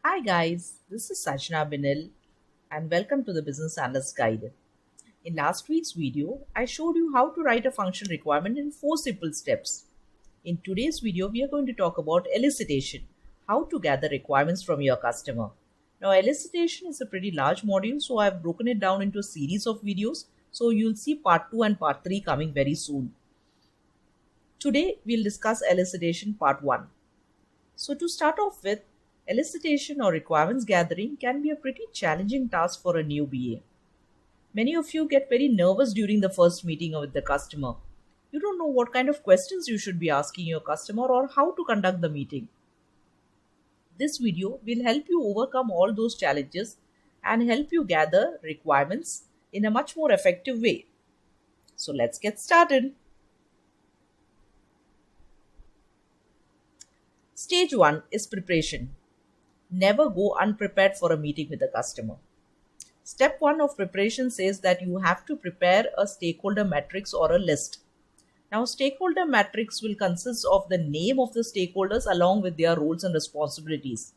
Hi guys, this is Sajna Binil and welcome to the Business Analyst Guide. In last week's video, I showed you how to write a function requirement in 4 simple steps. In today's video, we are going to talk about elicitation, how to gather requirements from your customer. Now, elicitation is a pretty large module, so I've broken it down into a series of videos. So you'll see part 2 and part 3 coming very soon. Today, we'll discuss elicitation part 1. So to start off with, elicitation or requirements gathering can be a pretty challenging task for a new BA. Many of you get very nervous during the first meeting with the customer. You don't know what kind of questions you should be asking your customer or how to conduct the meeting. This video will help you overcome all those challenges and help you gather requirements in a much more effective way. So let's get started. Stage 1 is preparation. Never go unprepared for a meeting with a customer. Step 1 of preparation says that you have to prepare a stakeholder matrix or a list. Now, stakeholder matrix will consist of the name of the stakeholders along with their roles and responsibilities.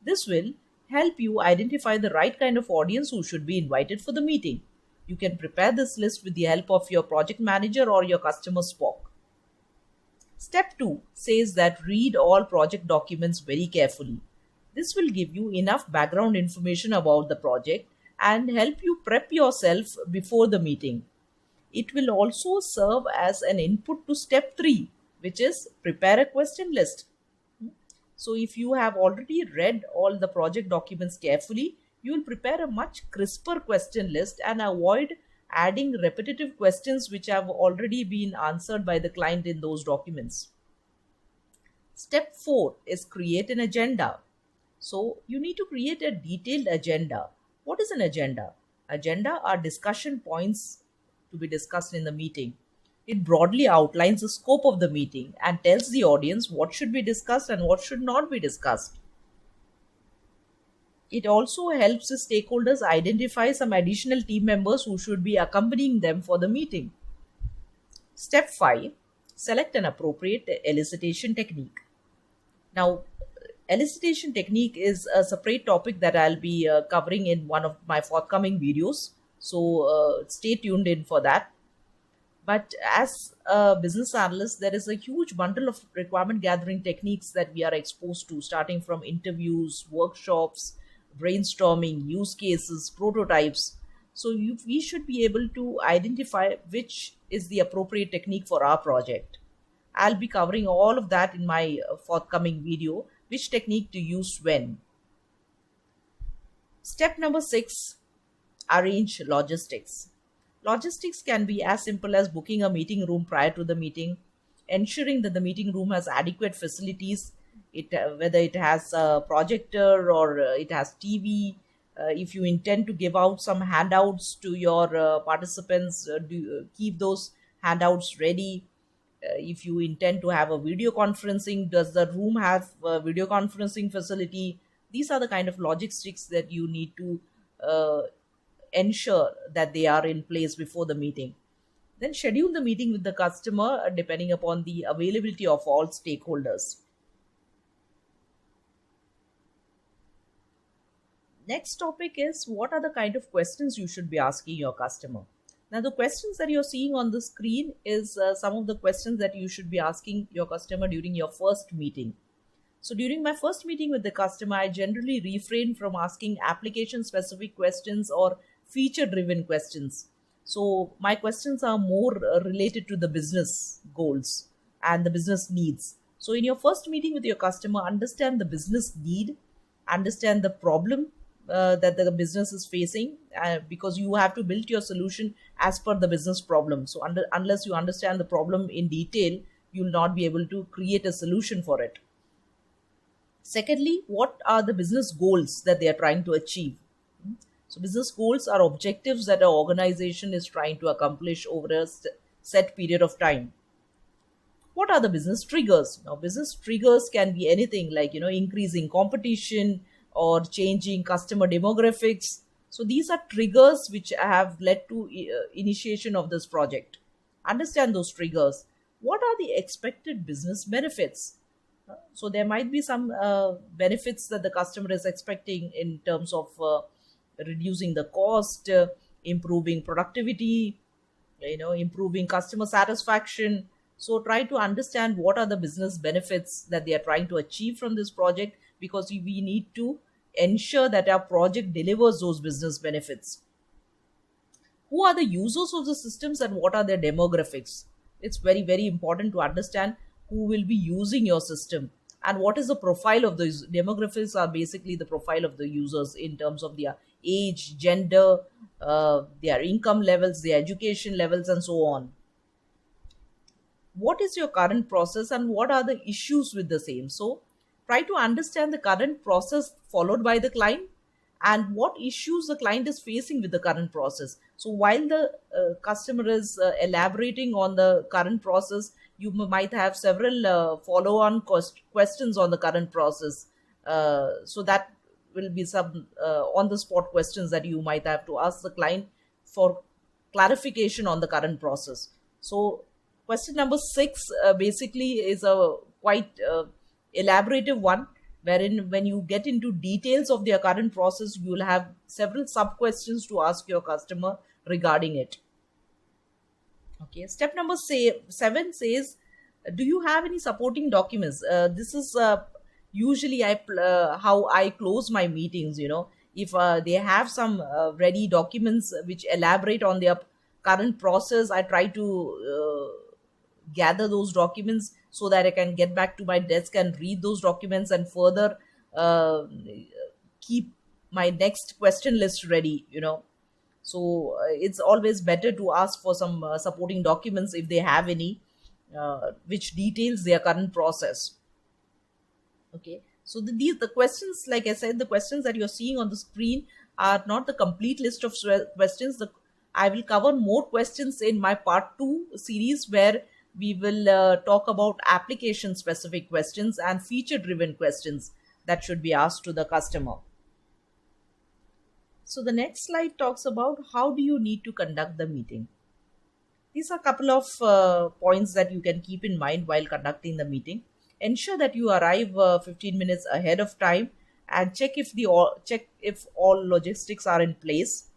This will help you identify the right kind of audience who should be invited for the meeting. You can prepare this list with the help of your project manager or your customer SPOC. Step 2 says that read all project documents very carefully. This will give you enough background information about the project and help you prep yourself before the meeting. It will also serve as an input to step 3, which is prepare a question list. So if you have already read all the project documents carefully, you will prepare a much crisper question list and avoid adding repetitive questions which have already been answered by the client in those documents. Step 4 is create an agenda. So you need to create a detailed agenda. What is an agenda? Agenda are discussion points to be discussed in the meeting. It broadly outlines the scope of the meeting and tells the audience what should be discussed and what should not be discussed. It also helps the stakeholders identify some additional team members who should be accompanying them for the meeting. Step 5, select an appropriate elicitation technique. Now, elicitation technique is a separate topic that I'll be covering in one of my forthcoming videos. So stay tuned in for that. But as a business analyst, there is a huge bundle of requirement gathering techniques that we are exposed to, starting from interviews, workshops, brainstorming, use cases, prototypes. So we should be able to identify which is the appropriate technique for our project. I'll be covering all of that in my forthcoming video, which technique to use when. Step number 6, arrange logistics. Logistics can be as simple as booking a meeting room prior to the meeting, ensuring that the meeting room has adequate facilities, whether it has a projector or it has TV. If you intend to give out some handouts to your participants, keep those handouts ready. If you intend to have a video conferencing, does the room have a video conferencing facility? These are the kind of logistics that you need to ensure that they are in place before the meeting. Then schedule the meeting with the customer depending upon the availability of all stakeholders. Next topic is what are the kind of questions you should be asking your customer. Now, the questions that you're seeing on the screen is some of the questions that you should be asking your customer during your first meeting. So during my first meeting with the customer, I generally refrain from asking application specific questions or feature driven questions. So my questions are more related to the business goals and the business needs. So in your first meeting with your customer, understand the business need, understand the problem that the business is facing, because you have to build your solution as per the business problem. So unless you understand the problem in detail, you will not be able to create a solution for it. Secondly, what are the business goals that they are trying to achieve? So business goals are objectives that an organization is trying to accomplish over a set period of time. What are the business triggers? Now, business triggers can be anything like, increasing competition or changing customer demographics. So these are triggers which have led to initiation of this project. Understand those triggers. What are the expected business benefits? So there might be some benefits that the customer is expecting in terms of reducing the cost, improving productivity, improving customer satisfaction. So try to understand what are the business benefits that they are trying to achieve from this project, because we need to ensure that our project delivers those business benefits. Who are the users of the systems and what are their demographics? It's very, very important to understand who will be using your system and what is the profile of those demographics. Are basically the profile of the users in terms of their age, gender, their income levels, their education levels, and so on. What is your current process and what are the issues with the same? So try to understand the current process followed by the client and what issues the client is facing with the current process. So while the customer is elaborating on the current process, you might have several follow-on questions on the current process. So that will be some on-the-spot questions that you might have to ask the client for clarification on the current process. So question number 6 basically is a quite elaborative one, wherein when you get into details of their current process, you will have several sub questions to ask your customer regarding it. Okay, step number 7 says, do you have any supporting documents? This is usually how I close my meetings. If they have some ready documents which elaborate on their current process, I try to gather those documents so that I can get back to my desk and read those documents and further uh, keep my next question list ready. So it's always better to ask for some supporting documents if they have any, which details their current process. Okay, so the questions, like I said, the questions that you're seeing on the screen are not the complete list of questions. I will cover more questions in my part 2 series, where we will talk about application specific questions and feature driven questions that should be asked to the customer. So the next slide talks about how do you need to conduct the meeting. These are a couple of points that you can keep in mind while conducting the meeting. Ensure that you arrive 15 minutes ahead of time and check if all logistics are in place.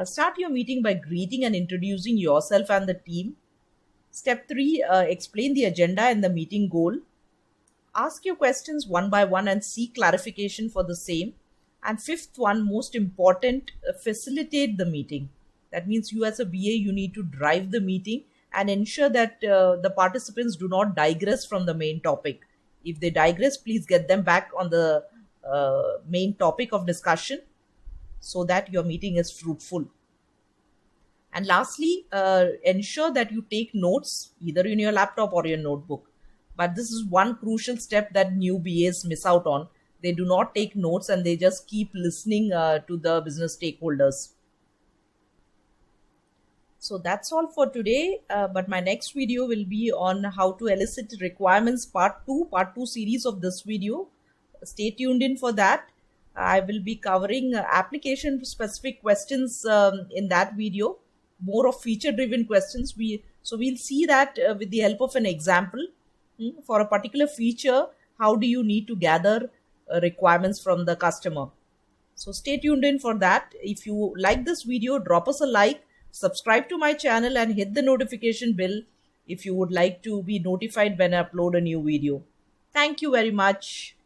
Start your meeting by greeting and introducing yourself and the team. Step 3, explain the agenda and the meeting goal. Ask your questions one by one and seek clarification for the same. And fifth one, most important, facilitate the meeting. That means you as a BA, you need to drive the meeting and ensure that the participants do not digress from the main topic. If they digress, please get them back on the main topic of discussion so that your meeting is fruitful. And lastly, ensure that you take notes either in your laptop or your notebook. But this is one crucial step that new BAs miss out on. They do not take notes and they just keep listening to the business stakeholders. So that's all for today. But my next video will be on how to elicit requirements part 2 series of this video. Stay tuned in for that. I will be covering application specific questions in that video, more of feature driven questions. We'll see that with the help of an example. For a particular feature, how do you need to gather requirements from the customer? So stay tuned in for that. If you like this video, drop us a like, subscribe to my channel and hit the notification bell if you would like to be notified when I upload a new video. Thank you very much.